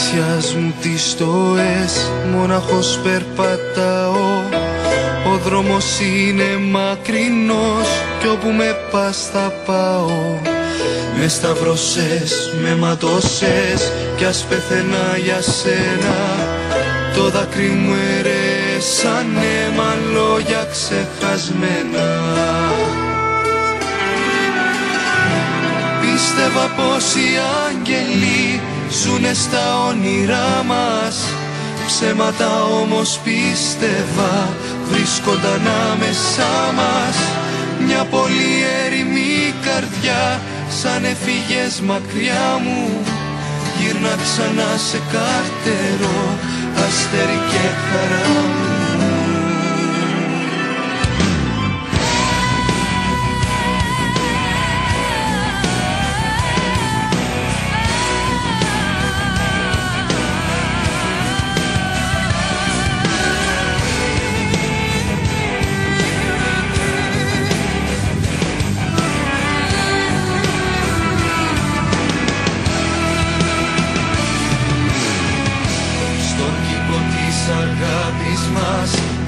ανησιάς μου τις στοές, μοναχός περπατάω. Ο δρόμος είναι μακρινός κι όπου με πας θα πάω. Με σταυρώσες, με ματώσες κι ας πεθαίνα για σένα. Το δάκρυ μου αιρέσανε μα λόγια ξεχασμένα. Πίστευα πως οι άγγελοι ζουνε στα όνειρά μας. Ψέματα όμως πίστευα βρίσκονταν άμεσά μας. Μια πολύ έρημη καρδιά σαν έφυγες μακριά μου. Γύρνα ξανά σε καρτερό, αστέρι και χαρά μου.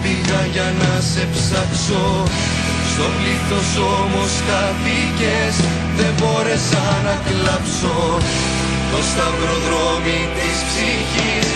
Πήγα για να σε ψάξω. Στο πλήθος όμως χάθηκες, δεν μπόρεσα να κλάψω. Το σταυροδρόμι της ψυχής